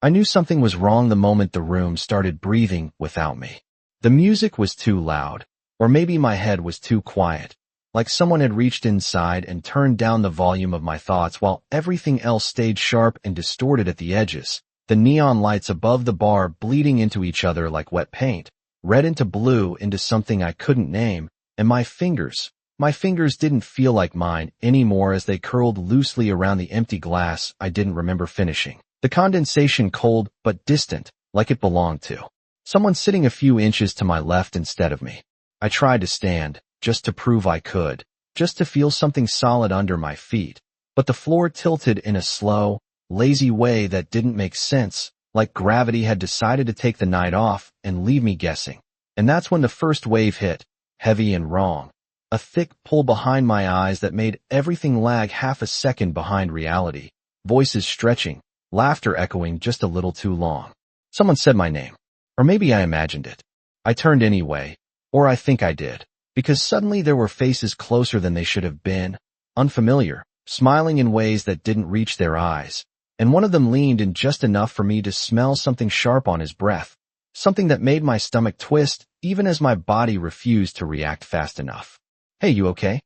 I knew something was wrong the moment the room started breathing without me. The music was too loud, or maybe my head was too quiet, like someone had reached inside and turned down the volume of my thoughts while everything else stayed sharp and distorted at the edges. The neon lights above the bar bleeding into each other like wet paint, red into blue into something I couldn't name, and my fingers didn't feel like mine anymore as they curled loosely around the empty glass I didn't remember finishing. The condensation cold but distant, like it belonged to someone sitting a few inches to my left instead of me. I tried to stand, just to prove I could, just to feel something solid under my feet, but the floor tilted in a slow, lazy way that didn't make sense, like gravity had decided to take the night off and leave me guessing. And that's when the first wave hit, heavy and wrong. A thick pull behind my eyes that made everything lag half a second behind reality. Voices stretching, laughter echoing just a little too long. Someone said my name. Or maybe I imagined it. I turned anyway, or I think I did, because suddenly there were faces closer than they should have been, unfamiliar, smiling in ways that didn't reach their eyes, and one of them leaned in just enough for me to smell something sharp on his breath, something that made my stomach twist even as my body refused to react fast enough. "Hey, you okay?"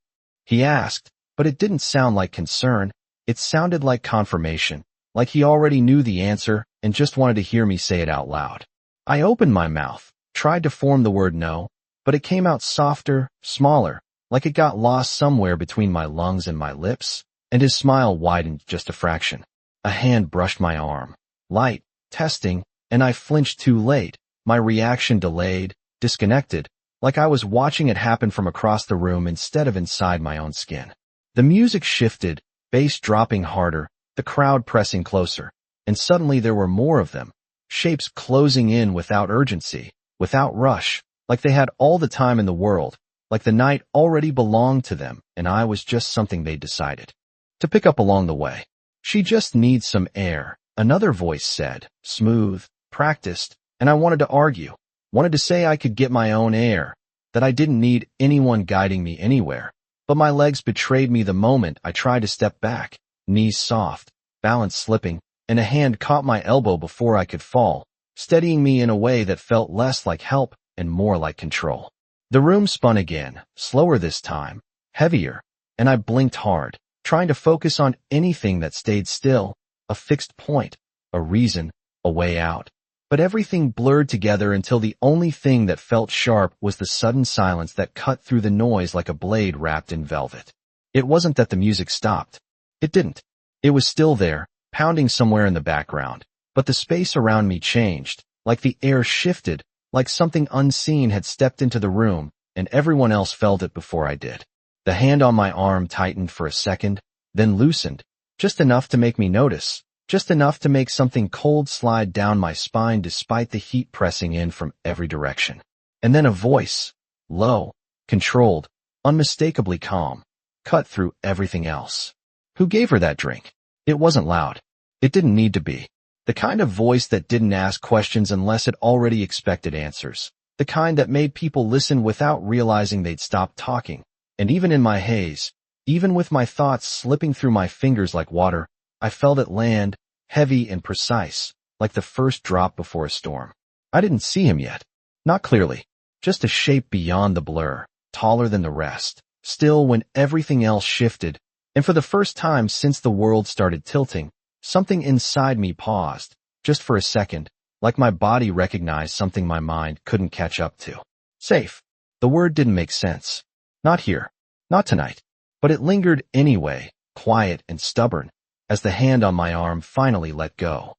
he asked, but it didn't sound like concern. It sounded like confirmation, like he already knew the answer and just wanted to hear me say it out loud. I opened my mouth, tried to form the word no, but it came out softer, smaller, like it got lost somewhere between my lungs and my lips, and his smile widened just a fraction. A hand brushed my arm. Light, testing, and I flinched too late, my reaction delayed, disconnected, like I was watching it happen from across the room instead of inside my own skin. The music shifted, bass dropping harder, the crowd pressing closer, and suddenly there were more of them, shapes closing in without urgency, without rush, like they had all the time in the world, like the night already belonged to them and I was just something they'd decided to pick up along the way. "She just needs some air," another voice said, smooth, practiced, and I wanted to argue, wanted to say I could get my own air, that I didn't need anyone guiding me anywhere, but my legs betrayed me the moment I tried to step back, knees soft, balance slipping, and a hand caught my elbow before I could fall, steadying me in a way that felt less like help and more like control. The room spun again, slower this time, heavier, and I blinked hard, trying to focus on anything that stayed still, a fixed point, a reason, a way out. But everything blurred together until the only thing that felt sharp was the sudden silence that cut through the noise like a blade wrapped in velvet. It wasn't that the music stopped. It didn't. It was still there, pounding somewhere in the background, but the space around me changed, like the air shifted, like something unseen had stepped into the room, and everyone else felt it before I did. The hand on my arm tightened for a second, then loosened, just enough to make me notice, just enough to make something cold slide down my spine despite the heat pressing in from every direction. And then a voice, low, controlled, unmistakably calm, cut through everything else. "Who gave her that drink?" It wasn't loud. It didn't need to be. The kind of voice that didn't ask questions unless it already expected answers. The kind that made people listen without realizing they'd stopped talking. And even in my haze, even with my thoughts slipping through my fingers like water, I felt it land, heavy and precise, like the first drop before a storm. I didn't see him yet. Not clearly. Just a shape beyond the blur, taller than the rest, still when everything else shifted. And for the first time since the world started tilting, something inside me paused, just for a second, like my body recognized something my mind couldn't catch up to. Safe. The word didn't make sense. Not here. Not tonight. But it lingered anyway, quiet and stubborn, as the hand on my arm finally let go.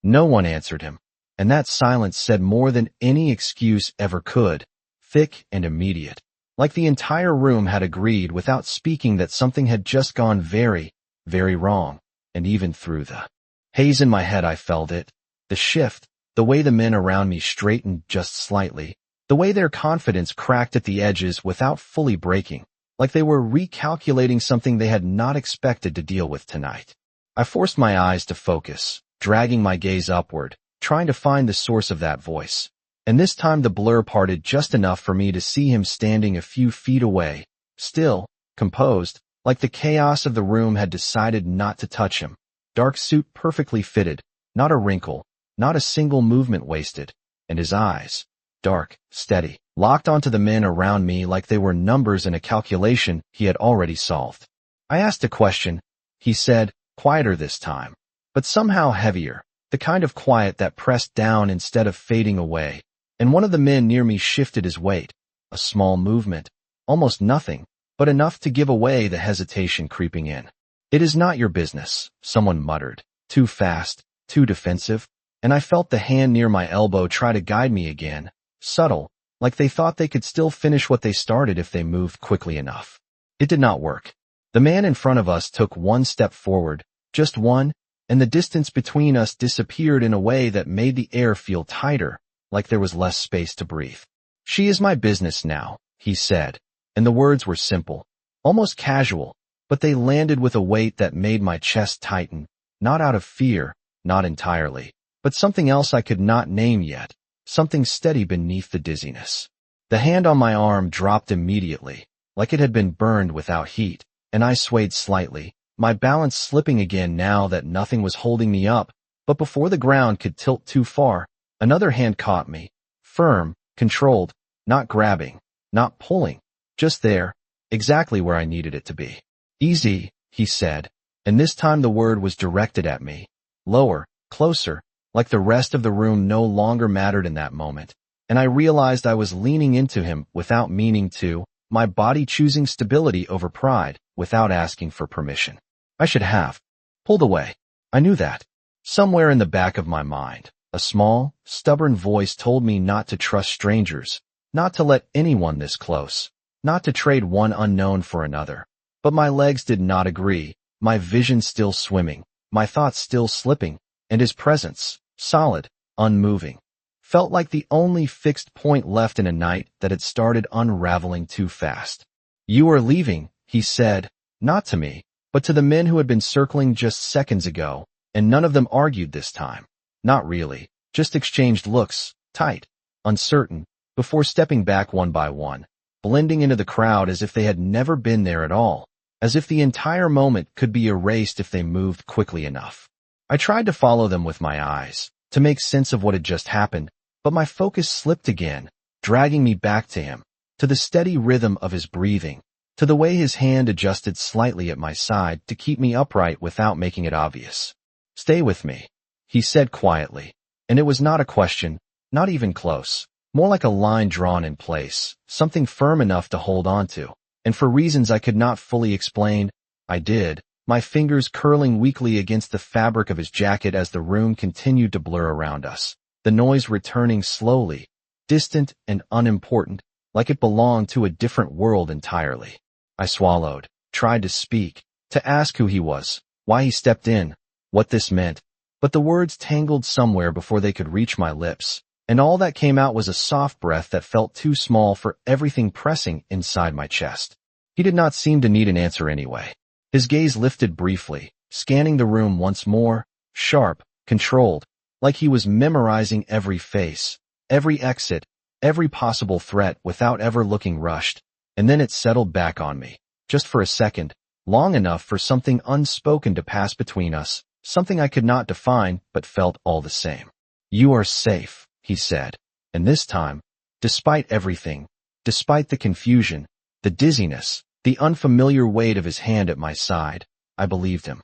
No one answered him, and that silence said more than any excuse ever could, thick and immediate, like the entire room had agreed without speaking that something had just gone very, very wrong, and even through the haze in my head I felt it, the shift, the way the men around me straightened just slightly, the way their confidence cracked at the edges without fully breaking, like they were recalculating something they had not expected to deal with tonight. I forced my eyes to focus, dragging my gaze upward, trying to find the source of that voice. And this time the blur parted just enough for me to see him standing a few feet away, still, composed, like the chaos of the room had decided not to touch him. Dark suit perfectly fitted, not a wrinkle, not a single movement wasted, and his eyes, dark, steady, locked onto the men around me like they were numbers in a calculation he had already solved. I asked a question. He said, quieter this time, but somehow heavier, the kind of quiet that pressed down instead of fading away, and one of the men near me shifted his weight, a small movement, almost nothing, but enough to give away the hesitation creeping in. It is not your business, someone muttered, too fast, too defensive, and I felt the hand near my elbow try to guide me again, subtle, like they thought they could still finish what they started if they moved quickly enough. It did not work. The man in front of us took one step forward, just one, and the distance between us disappeared in a way that made the air feel tighter, like there was less space to breathe. She is my business now, he said, and the words were simple, almost casual, but they landed with a weight that made my chest tighten, not out of fear, not entirely, but something else I could not name yet, something steady beneath the dizziness. The hand on my arm dropped immediately, like it had been burned without heat, and I swayed slightly, my balance slipping again now that nothing was holding me up, but before the ground could tilt too far, another hand caught me, firm, controlled, not grabbing, not pulling, just there, exactly where I needed it to be. Easy, he said, and this time the word was directed at me, lower, closer, like the rest of the room no longer mattered in that moment, and I realized I was leaning into him without meaning to, my body choosing stability over pride, without asking for permission. I should have pulled away. I knew that. Somewhere in the back of my mind, a small, stubborn voice told me not to trust strangers, not to let anyone this close, not to trade one unknown for another. But my legs did not agree, my vision still swimming, my thoughts still slipping, and his presence, solid, unmoving, felt like the only fixed point left in a night that had started unraveling too fast. You are leaving, he said, not to me, but to the men who had been circling just seconds ago, and none of them argued this time. Not really, just exchanged looks, tight, uncertain, before stepping back one by one, blending into the crowd as if they had never been there at all, as if the entire moment could be erased if they moved quickly enough. I tried to follow them with my eyes, to make sense of what had just happened, but my focus slipped again, dragging me back to him, to the steady rhythm of his breathing, to the way his hand adjusted slightly at my side to keep me upright without making it obvious. Stay with me, he said quietly, and it was not a question, not even close, more like a line drawn in place, something firm enough to hold on to, and for reasons I could not fully explain, I did, my fingers curling weakly against the fabric of his jacket as the room continued to blur around us, the noise returning slowly, distant and unimportant, like it belonged to a different world entirely. I swallowed, tried to speak, to ask who he was, why he stepped in, what this meant, but the words tangled somewhere before they could reach my lips, and all that came out was a soft breath that felt too small for everything pressing inside my chest. He did not seem to need an answer anyway. His gaze lifted briefly, scanning the room once more, sharp, controlled, like he was memorizing every face, every exit, every possible threat without ever looking rushed, and then it settled back on me, just for a second, long enough for something unspoken to pass between us, something I could not define but felt all the same. You are safe, he said, and this time, despite everything, despite the confusion, the dizziness, the unfamiliar weight of his hand at my side, I believed him.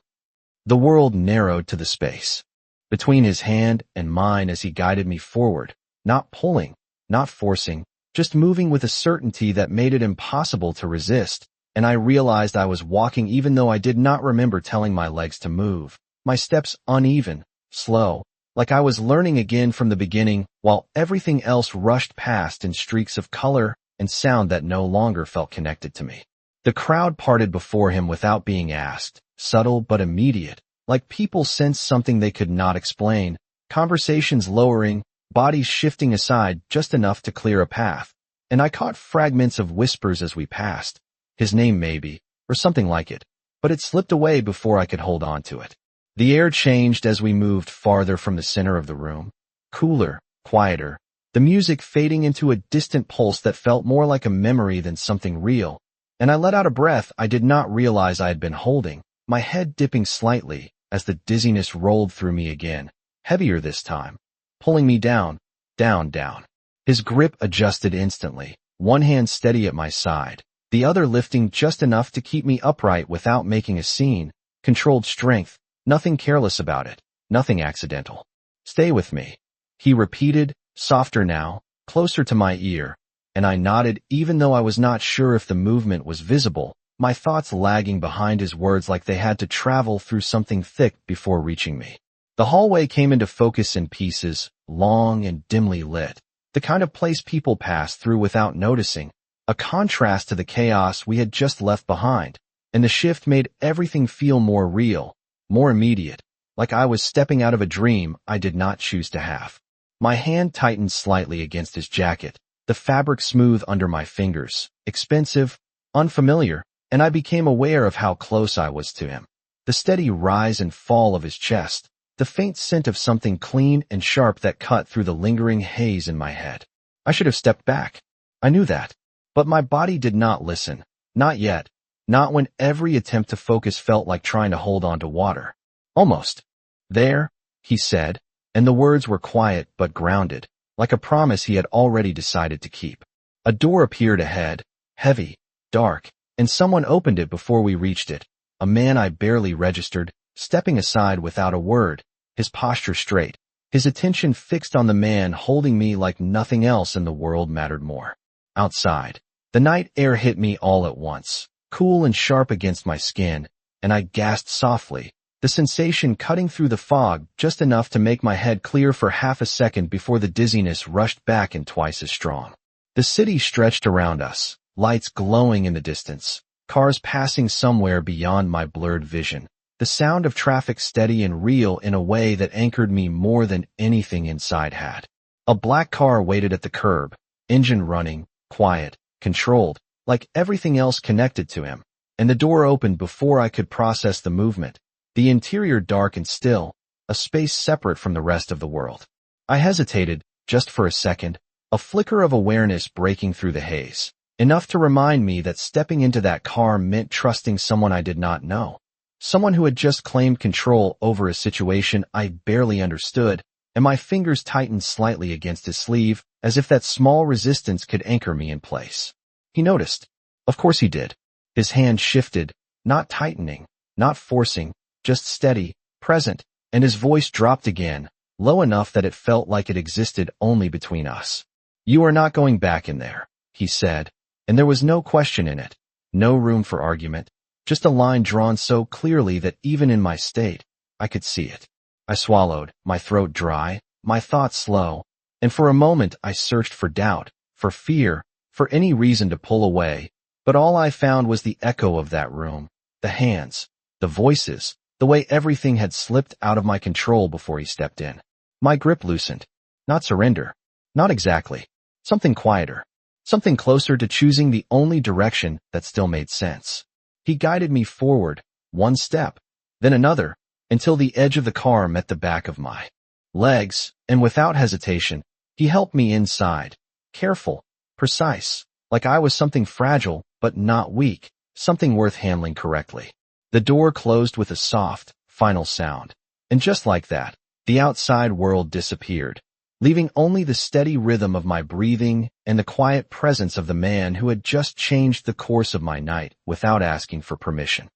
The world narrowed to the space between his hand and mine as he guided me forward, not pulling, not forcing, just moving with a certainty that made it impossible to resist, and I realized I was walking even though I did not remember telling my legs to move, my steps uneven, slow, like I was learning again from the beginning, while everything else rushed past in streaks of color and sound that no longer felt connected to me. The crowd parted before him without being asked, subtle but immediate, like people sensed something they could not explain, conversations lowering, bodies shifting aside just enough to clear a path, and I caught fragments of whispers as we passed, his name maybe, or something like it, but it slipped away before I could hold on to it. The air changed as we moved farther from the center of the room, cooler, quieter, the music fading into a distant pulse that felt more like a memory than something real, and I let out a breath I did not realize I had been holding, my head dipping slightly as the dizziness rolled through me again, heavier this time, pulling me down, down. His grip adjusted instantly, one hand steady at my side, the other lifting just enough to keep me upright without making a scene. Controlled strength, nothing careless about it, nothing accidental. Stay with me, he repeated, softer now, closer to my ear, and I nodded even though I was not sure if the movement was visible, my thoughts lagging behind his words like they had to travel through something thick before reaching me. The hallway came into focus in pieces, long and dimly lit, the kind of place people pass through without noticing, a contrast to the chaos we had just left behind, and the shift made everything feel more real, more immediate, like I was stepping out of a dream I did not choose to have. My hand tightened slightly against his jacket, the fabric smooth under my fingers, expensive, unfamiliar, and I became aware of how close I was to him. The steady rise and fall of his chest, the faint scent of something clean and sharp that cut through the lingering haze in my head. I should have stepped back. I knew that. But my body did not listen. Not yet. Not when every attempt to focus felt like trying to hold on to water. Almost. There, he said, and the words were quiet but grounded, like a promise he had already decided to keep. A door appeared ahead, heavy, dark, and someone opened it before we reached it. A man I barely registered, stepping aside without a word, his posture straight, his attention fixed on the man holding me like nothing else in the world mattered more. Outside, the night air hit me all at once, cool and sharp against my skin, and I gasped softly, the sensation cutting through the fog just enough to make my head clear for half a second before the dizziness rushed back and twice as strong. The city stretched around us, lights glowing in the distance, cars passing somewhere beyond my blurred vision, the sound of traffic steady and real in a way that anchored me more than anything inside had. A black car waited at the curb, engine running, quiet, controlled, like everything else connected to him, and the door opened before I could process the movement, the interior dark and still, a space separate from the rest of the world. I hesitated, just for a second, a flicker of awareness breaking through the haze, enough to remind me that stepping into that car meant trusting someone I did not know, someone who had just claimed control over a situation I barely understood, and my fingers tightened slightly against his sleeve, as if that small resistance could anchor me in place. He noticed. Of course he did. His hand shifted, not tightening, not forcing, just steady, present, and his voice dropped again, low enough that it felt like it existed only between us. "You are not going back in there," he said, and there was no question in it, no room for argument, just a line drawn so clearly that even in my state, I could see it. I swallowed, my throat dry, my thoughts slow, and for a moment I searched for doubt, for fear, for any reason to pull away, but all I found was the echo of that room, the hands, the voices, the way everything had slipped out of my control before he stepped in. My grip loosened. Not surrender. Not exactly. Something quieter. Something closer to choosing the only direction that still made sense. He guided me forward, one step, then another, until the edge of the car met the back of my legs, and without hesitation, he helped me inside, careful, precise, like I was something fragile but not weak, something worth handling correctly. The door closed with a soft, final sound, and just like that, the outside world disappeared, leaving only the steady rhythm of my breathing and the quiet presence of the man who had just changed the course of my night without asking for permission.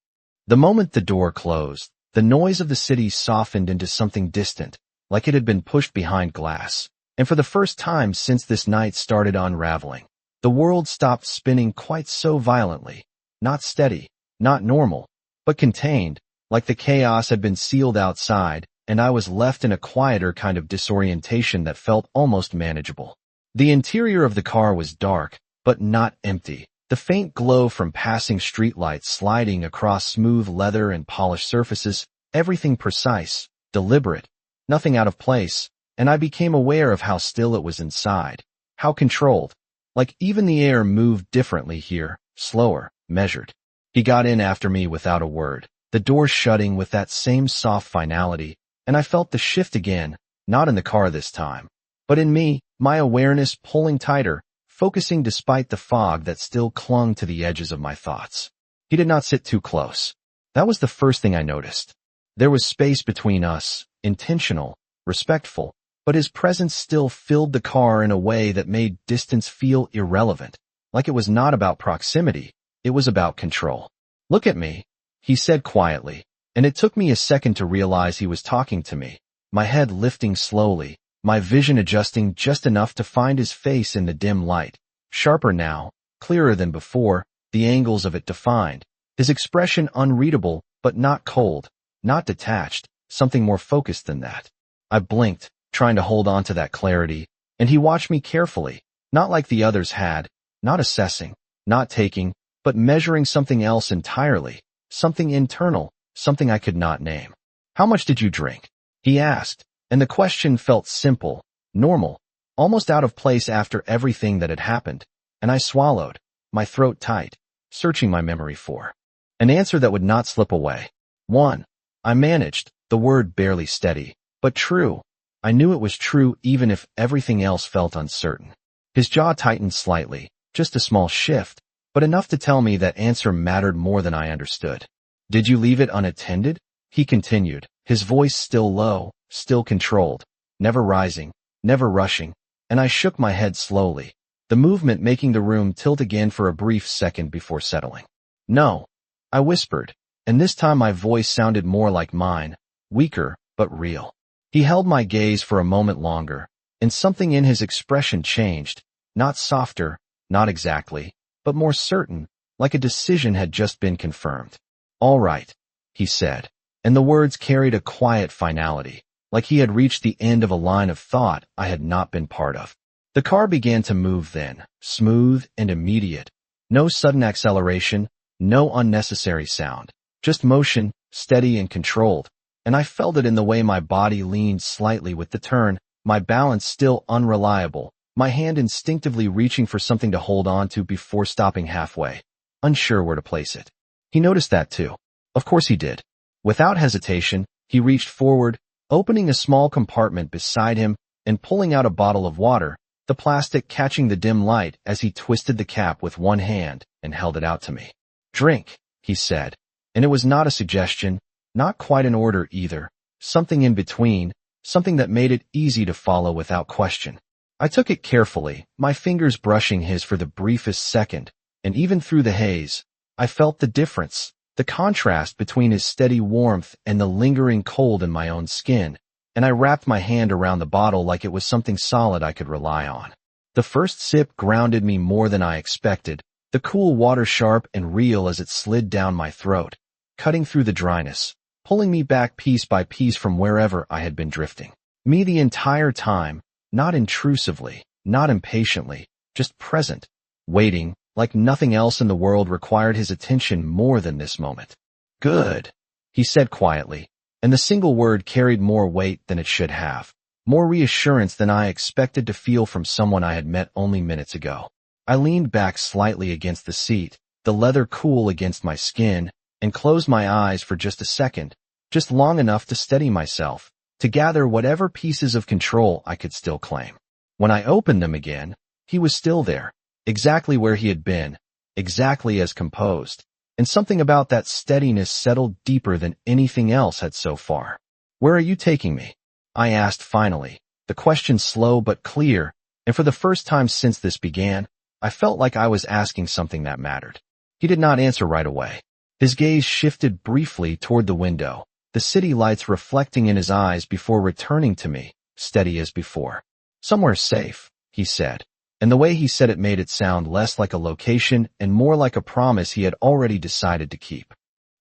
The moment the door closed, the noise of the city softened into something distant, like it had been pushed behind glass, and for the first time since this night started unraveling, the world stopped spinning quite so violently, not steady, not normal, but contained, like the chaos had been sealed outside, and I was left in a quieter kind of disorientation that felt almost manageable. The interior of the car was dark, but not empty, the faint glow from passing streetlights sliding across smooth leather and polished surfaces, everything precise, deliberate, nothing out of place, and I became aware of how still it was inside, how controlled, like even the air moved differently here, slower, measured. He got in after me without a word, the door shutting with that same soft finality, and I felt the shift again, not in the car this time, but in me, my awareness pulling tighter, focusing despite the fog that still clung to the edges of my thoughts. He did not sit too close. That was the first thing I noticed. There was space between us, intentional, respectful, but his presence still filled the car in a way that made distance feel irrelevant, like it was not about proximity, it was about control. "Look at me," he said quietly, and it took me a second to realize he was talking to me, my head lifting slowly, my vision adjusting just enough to find his face in the dim light, sharper now, clearer than before, the angles of it defined, his expression unreadable but not cold, not detached, something more focused than that. I blinked, trying to hold on to that clarity, and he watched me carefully, not like the others had, not assessing, not taking, but measuring something else entirely, something internal, something I could not name. "How much did you drink?" he asked, and the question felt simple, normal, almost out of place after everything that had happened, and I swallowed, my throat tight, searching my memory for an answer that would not slip away. "One." I managed, the word barely steady, but true. I knew it was true even if everything else felt uncertain. His jaw tightened slightly, just a small shift, but enough to tell me that answer mattered more than I understood. "Did you leave it unattended?" he continued, his voice still low, still controlled, never rising, never rushing, and I shook my head slowly, the movement making the room tilt again for a brief second before settling. "No," I whispered, and this time my voice sounded more like mine, weaker, but real. He held my gaze for a moment longer, and something in his expression changed, not softer, not exactly, but more certain, like a decision had just been confirmed. "All right," he said, and the words carried a quiet finality, like he had reached the end of a line of thought I had not been part of. The car began to move then, smooth and immediate. No sudden acceleration, no unnecessary sound, just motion, steady and controlled, and I felt it in the way my body leaned slightly with the turn, my balance still unreliable, my hand instinctively reaching for something to hold on to before stopping halfway, unsure where to place it. He noticed that too. Of course he did. Without hesitation, he reached forward, opening a small compartment beside him and pulling out a bottle of water, the plastic catching the dim light as he twisted the cap with one hand and held it out to me. "Drink," he said, and it was not a suggestion, not quite an order either, something in between, something that made it easy to follow without question. I took it carefully, my fingers brushing his for the briefest second, and even through the haze, I felt the difference, the contrast between his steady warmth and the lingering cold in my own skin, and I wrapped my hand around the bottle like it was something solid I could rely on. The first sip grounded me more than I expected, the cool water sharp and real as it slid down my throat, cutting through the dryness, pulling me back piece by piece from wherever I had been drifting. Me the entire time, not intrusively, not impatiently, just present, waiting, like nothing else in the world required his attention more than this moment. "Good," he said quietly, and the single word carried more weight than it should have, more reassurance than I expected to feel from someone I had met only minutes ago. I leaned back slightly against the seat, the leather cool against my skin, and closed my eyes for just a second, just long enough to steady myself, to gather whatever pieces of control I could still claim. When I opened them again, he was still there, exactly where he had been, exactly as composed, and something about that steadiness settled deeper than anything else had so far. "Where are you taking me?" I asked finally, the question slow but clear, and for the first time since this began, I felt like I was asking something that mattered. He did not answer right away. His gaze shifted briefly toward the window, the city lights reflecting in his eyes before returning to me, steady as before. "Somewhere safe," he said, and the way he said it made it sound less like a location and more like a promise he had already decided to keep.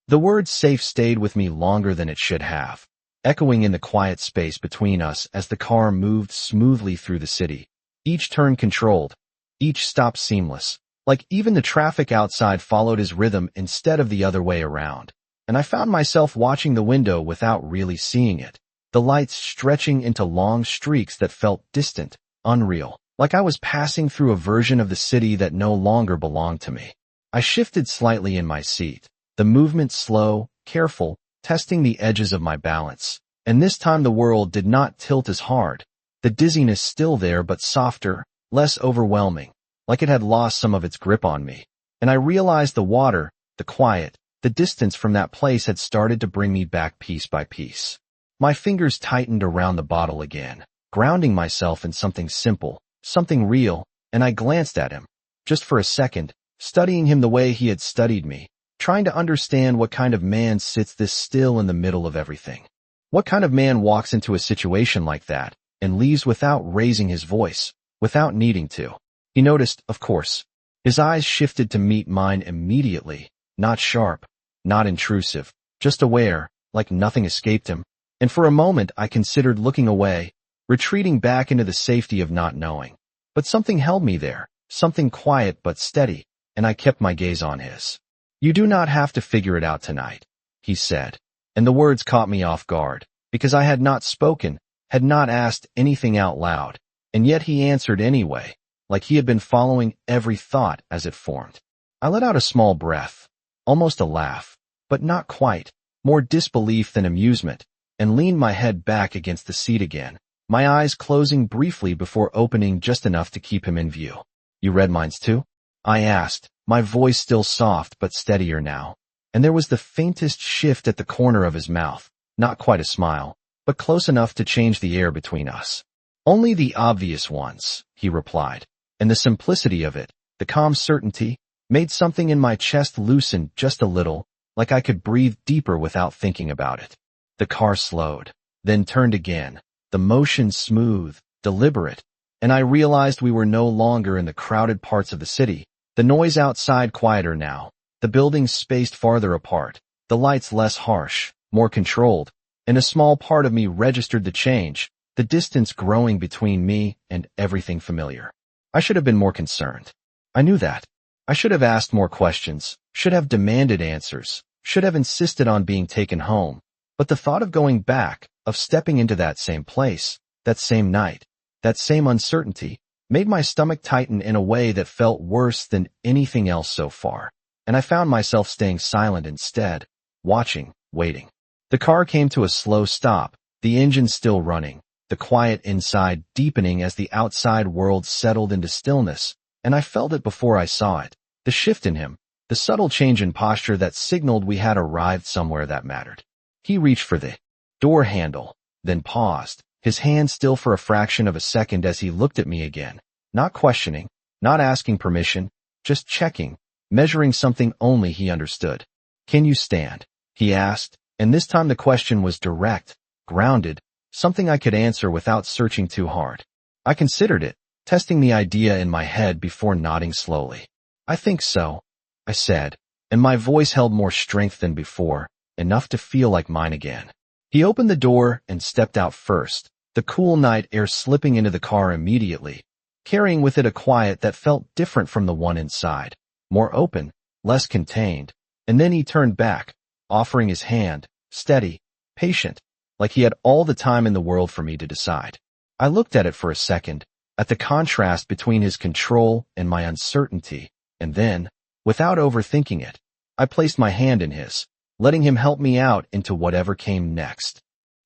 The word safe stayed with me longer than it should have, echoing in the quiet space between us as the car moved smoothly through the city, each turn controlled, each stop seamless, like even the traffic outside followed his rhythm instead of the other way around. And I found myself watching the window without really seeing it, the lights stretching into long streaks that felt distant, unreal, like I was passing through a version of the city that no longer belonged to me. I shifted slightly in my seat, the movement slow, careful, testing the edges of my balance, and this time the world did not tilt as hard, the dizziness still there but softer, less overwhelming, like it had lost some of its grip on me, and I realized the water, the quiet, the distance from that place had started to bring me back piece by piece. My fingers tightened around the bottle again, grounding myself in something simple, something real, and I glanced at him. Just for a second, studying him the way he had studied me, trying to understand what kind of man sits this still in the middle of everything. What kind of man walks into a situation like that and leaves without raising his voice, without needing to? He noticed, of course. His eyes shifted to meet mine immediately, not sharp, not intrusive, just aware, like nothing escaped him. And for a moment I considered looking away, retreating back into the safety of not knowing. But something held me there, something quiet but steady, and I kept my gaze on his. "You do not have to figure it out tonight," he said. And the words caught me off guard, because I had not spoken, had not asked anything out loud, and yet he answered anyway, like he had been following every thought as it formed. I let out a small breath, almost a laugh, but not quite, more disbelief than amusement, and leaned my head back against the seat again, my eyes closing briefly before opening just enough to keep him in view. "You read minds too?" I asked, my voice still soft but steadier now, and there was the faintest shift at the corner of his mouth, not quite a smile, but close enough to change the air between us. "Only the obvious ones," he replied, and the simplicity of it, the calm certainty, made something in my chest loosen just a little, like I could breathe deeper without thinking about it. The car slowed, then turned again, the motion smooth, deliberate, and I realized we were no longer in the crowded parts of the city, the noise outside quieter now, the buildings spaced farther apart, the lights less harsh, more controlled, and a small part of me registered the change, the distance growing between me and everything familiar. I should have been more concerned. I knew that. I should have asked more questions, should have demanded answers, should have insisted on being taken home. But the thought of going back, of stepping into that same place, that same night, that same uncertainty, made my stomach tighten in a way that felt worse than anything else so far, and I found myself staying silent instead, watching, waiting. The car came to a slow stop, the engine still running, the quiet inside deepening as the outside world settled into stillness, and I felt it before I saw it, the shift in him, the subtle change in posture that signaled we had arrived somewhere that mattered. He reached for the door handle, then paused, his hand still for a fraction of a second as he looked at me again, not questioning, not asking permission, just checking, measuring something only he understood. "Can you stand?" he asked, and this time the question was direct, grounded, something I could answer without searching too hard. I considered it, testing the idea in my head before nodding slowly. "I think so," I said, and my voice held more strength than before, enough to feel like mine again. He opened the door and stepped out first, the cool night air slipping into the car immediately, carrying with it a quiet that felt different from the one inside, more open, less contained, and then he turned back, offering his hand, steady, patient, like he had all the time in the world for me to decide. I looked at it for a second, at the contrast between his control and my uncertainty, and then, without overthinking it, I placed my hand in his, letting him help me out into whatever came next.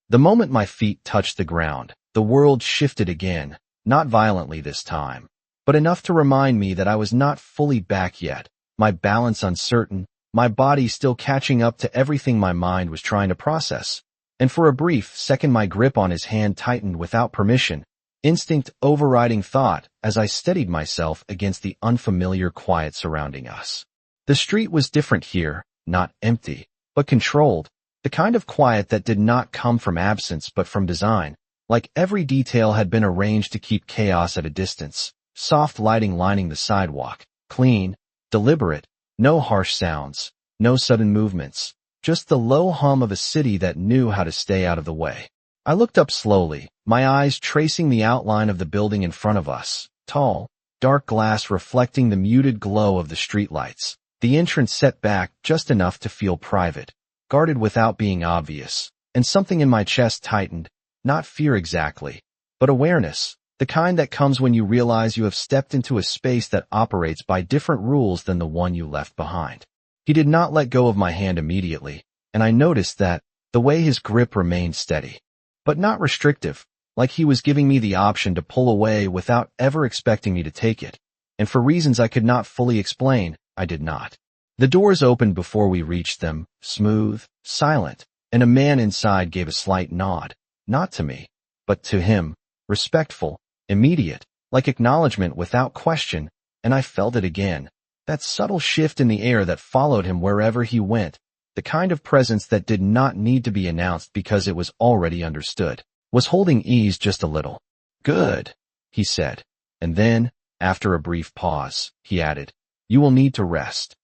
The moment my feet touched the ground, the world shifted again, not violently this time, but enough to remind me that I was not fully back yet, my balance uncertain, my body still catching up to everything my mind was trying to process. And for a brief second my grip on his hand tightened without permission, instinct overriding thought as I steadied myself against the unfamiliar quiet surrounding us. The street was different here, not empty, but controlled, the kind of quiet that did not come from absence but from design, like every detail had been arranged to keep chaos at a distance, soft lighting lining the sidewalk, clean, deliberate, no harsh sounds, no sudden movements, just the low hum of a city that knew how to stay out of the way. I looked up slowly, my eyes tracing the outline of the building in front of us, tall, dark glass reflecting the muted glow of the streetlights, the entrance set back just enough to feel private, guarded without being obvious, and something in my chest tightened, not fear exactly, but awareness, the kind that comes when you realize you have stepped into a space that operates by different rules than the one you left behind. He did not let go of my hand immediately, and I noticed that, the way his grip remained steady, but not restrictive, like he was giving me the option to pull away without ever expecting me to take it, and for reasons I could not fully explain, I did not. The doors opened before we reached them, smooth, silent, and a man inside gave a slight nod, not to me, but to him, respectful, immediate, like acknowledgement without question, and I felt it again. That subtle shift in the air that followed him wherever he went, the kind of presence that did not need to be announced because it was already understood, was holding ease just a little. Good, he said. And then, after a brief pause, he added, you will need to rest.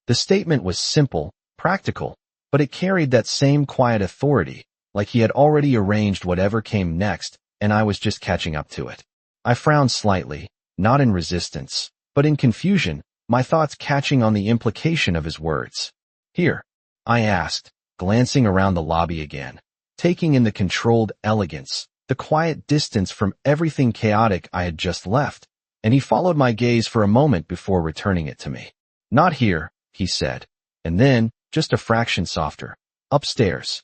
The statement was simple, practical, but it carried that same quiet authority, like he had already arranged whatever came next, and I was just catching up to it. I frowned slightly, not in resistance, but in confusion, my thoughts catching on the implication of his words. Here, I asked, glancing around the lobby again, taking in the controlled elegance, the quiet distance from everything chaotic I had just left, and he followed my gaze for a moment before returning it to me. Not here, he said, and then, just a fraction softer, upstairs.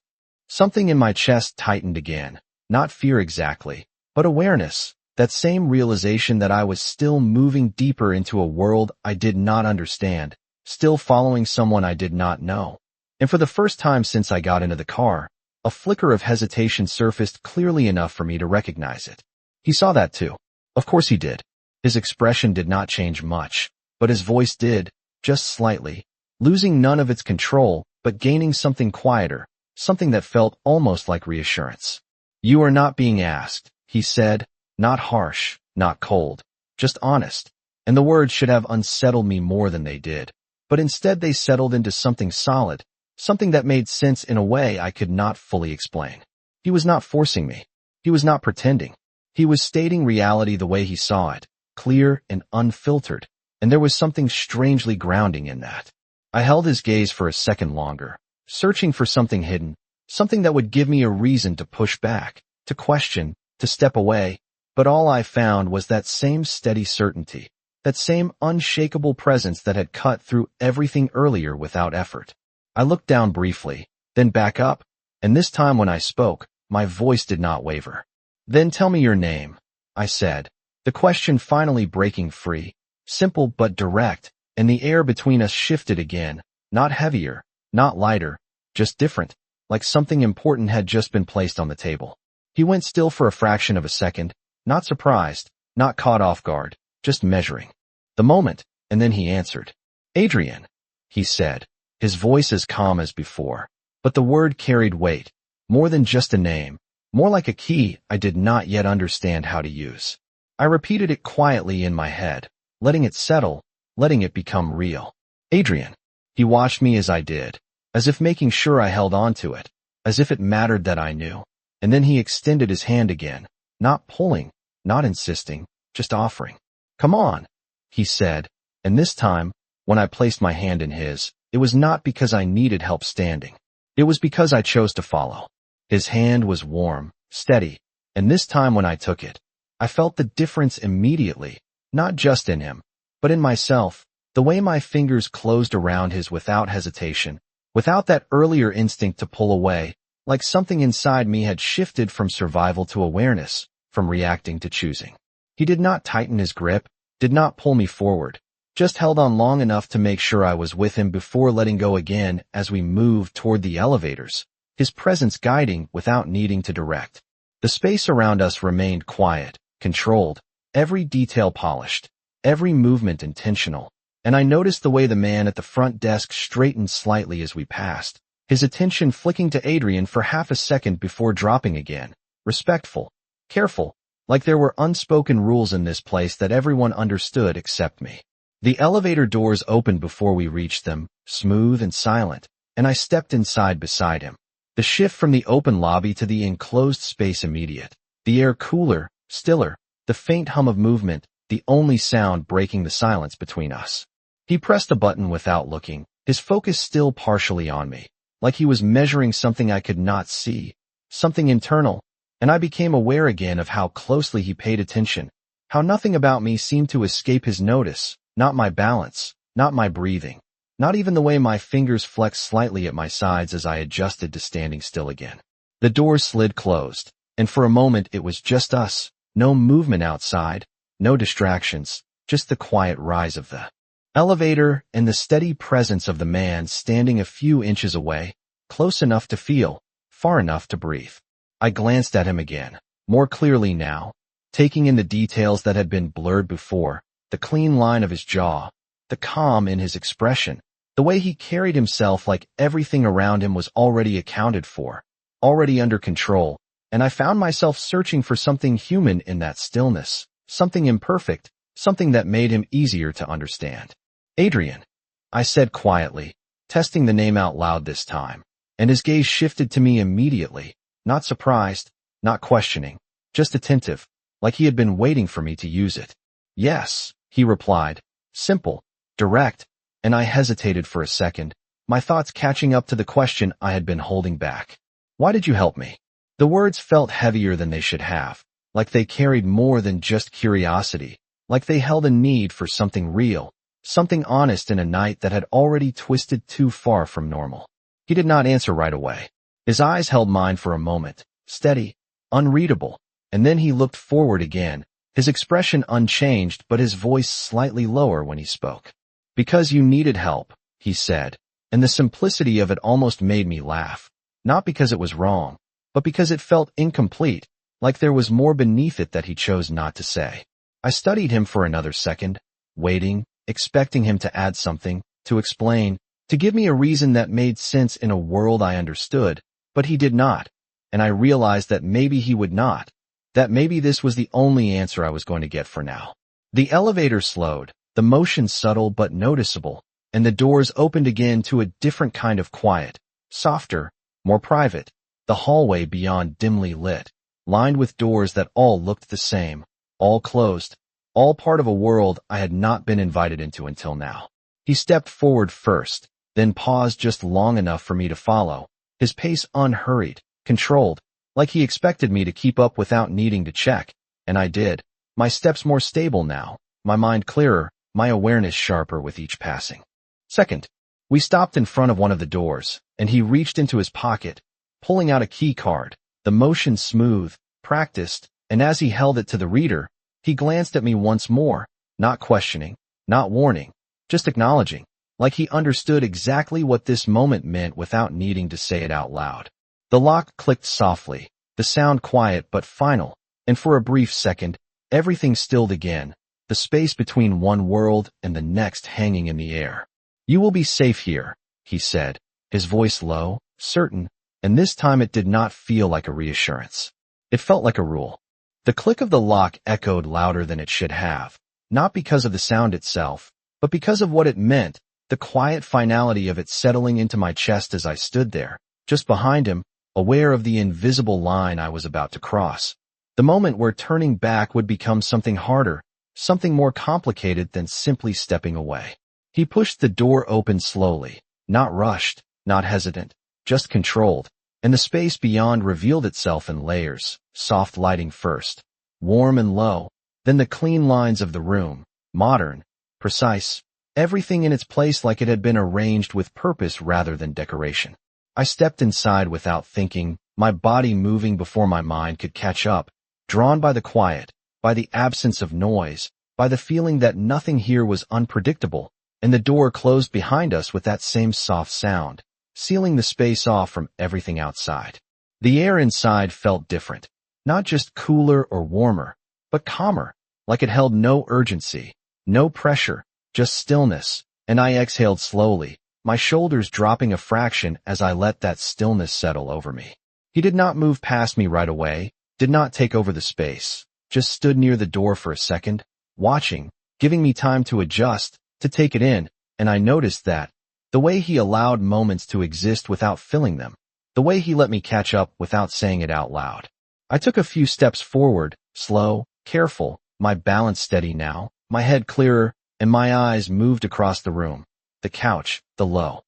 Something in my chest tightened again, not fear exactly, but awareness, that same realization that I was still moving deeper into a world I did not understand, still following someone I did not know. And for the first time since I got into the car, a flicker of hesitation surfaced clearly enough for me to recognize it. He saw that too. Of course he did. His expression did not change much, but his voice did, just slightly, losing none of its control, but gaining something quieter, something that felt almost like reassurance. You are not being asked, he said, not harsh, not cold, just honest, and the words should have unsettled me more than they did, but instead they settled into something solid, something that made sense in a way I could not fully explain. He was not forcing me. He was not pretending. He was stating reality the way he saw it, clear and unfiltered, and there was something strangely grounding in that. I held his gaze for a second longer, searching for something hidden, something that would give me a reason to push back, to question, to step away, but all I found was that same steady certainty, that same unshakable presence that had cut through everything earlier without effort. I looked down briefly, then back up, and this time when I spoke, my voice did not waver. Then tell me your name, I said, the question finally breaking free, simple but direct, and the air between us shifted again, not heavier, not lighter, just different, like something important had just been placed on the table. He went still for a fraction of a second, not surprised, not caught off guard, just measuring the moment, and then he answered. Adrian, he said, his voice as calm as before, but the word carried weight, more than just a name, more like a key I did not yet understand how to use. I repeated it quietly in my head, letting it settle, letting it become real. Adrian. He watched me as I did, as if making sure I held on to it, as if it mattered that I knew, and then he extended his hand again, not pulling, not insisting, just offering. Come on, he said, and this time, when I placed my hand in his, it was not because I needed help standing. It was because I chose to follow. His hand was warm, steady, and this time when I took it, I felt the difference immediately, not just in him, but in myself, the way my fingers closed around his without hesitation, without that earlier instinct to pull away, like something inside me had shifted from survival to awareness, from reacting to choosing. He did not tighten his grip, did not pull me forward, just held on long enough to make sure I was with him before letting go again as we moved toward the elevators, his presence guiding without needing to direct. The space around us remained quiet, controlled, every detail polished, every movement intentional, and I noticed the way the man at the front desk straightened slightly as we passed, his attention flicking to Adrian for half a second before dropping again, respectful, careful, like there were unspoken rules in this place that everyone understood except me. The elevator doors opened before we reached them, smooth and silent, and I stepped inside beside him. The shift from the open lobby to the enclosed space immediate, the air cooler, stiller, the faint hum of movement, the only sound breaking the silence between us. He pressed a button without looking, his focus still partially on me, like he was measuring something I could not see, something internal, and I became aware again of how closely he paid attention, how nothing about me seemed to escape his notice, not my balance, not my breathing, not even the way my fingers flexed slightly at my sides as I adjusted to standing still again. The doors slid closed, and for a moment it was just us, no movement outside, no distractions, just the quiet rise of the elevator and the steady presence of the man standing a few inches away, close enough to feel, far enough to breathe. I glanced at him again, more clearly now, taking in the details that had been blurred before, the clean line of his jaw, the calm in his expression, the way he carried himself like everything around him was already accounted for, already under control, and I found myself searching for something human in that stillness, something imperfect, something that made him easier to understand. Adrian, I said quietly, testing the name out loud this time, and his gaze shifted to me immediately, not surprised, not questioning, just attentive, like he had been waiting for me to use it. Yes, he replied, simple, direct, and I hesitated for a second, my thoughts catching up to the question I had been holding back. Why did you help me? The words felt heavier than they should have, like they carried more than just curiosity, like they held a need for something real, something honest in a night that had already twisted too far from normal. He did not answer right away. His eyes held mine for a moment, steady, unreadable, and then he looked forward again, his expression unchanged but his voice slightly lower when he spoke. Because you needed help, he said, and the simplicity of it almost made me laugh, not because it was wrong, but because it felt incomplete, like there was more beneath it that he chose not to say. I studied him for another second, waiting, expecting him to add something, to explain, to give me a reason that made sense in a world I understood, but he did not, and I realized that maybe he would not, that maybe this was the only answer I was going to get for now. The elevator slowed, the motion subtle but noticeable, and the doors opened again to a different kind of quiet, softer, more private, the hallway beyond dimly lit, lined with doors that all looked the same, all closed, all part of a world I had not been invited into until now. He stepped forward first, then paused just long enough for me to follow, his pace unhurried, controlled, like he expected me to keep up without needing to check, and I did, my steps more stable now, my mind clearer, my awareness sharper with each passing. Second, we stopped in front of one of the doors, and he reached into his pocket, pulling out a key card, the motion smooth, practiced, and as he held it to the reader, he glanced at me once more, not questioning, not warning, just acknowledging, like he understood exactly what this moment meant without needing to say it out loud. The lock clicked softly, the sound quiet but final, and for a brief second, everything stilled again, the space between one world and the next hanging in the air. You will be safe here, he said, his voice low, certain, and this time it did not feel like a reassurance. It felt like a rule. The click of the lock echoed louder than it should have, not because of the sound itself, but because of what it meant, the quiet finality of it settling into my chest as I stood there, just behind him, aware of the invisible line I was about to cross. The moment where turning back would become something harder, something more complicated than simply stepping away. He pushed the door open slowly, not rushed, not hesitant, just controlled, and the space beyond revealed itself in layers, soft lighting first, warm and low, then the clean lines of the room, modern, precise, everything in its place like it had been arranged with purpose rather than decoration. I stepped inside without thinking, my body moving before my mind could catch up, drawn by the quiet, by the absence of noise, by the feeling that nothing here was unpredictable, and the door closed behind us with that same soft sound, sealing the space off from everything outside. The air inside felt different, not just cooler or warmer, but calmer, like it held no urgency, no pressure, just stillness, and I exhaled slowly, my shoulders dropping a fraction as I let that stillness settle over me. He did not move past me right away, did not take over the space, just stood near the door for a second, watching, giving me time to adjust, to take it in, and I noticed that, the way he allowed moments to exist without filling them, the way he let me catch up without saying it out loud. I took a few steps forward, slow, careful, my balance steady now, my head clearer, and my eyes moved across the room, the couch, the low,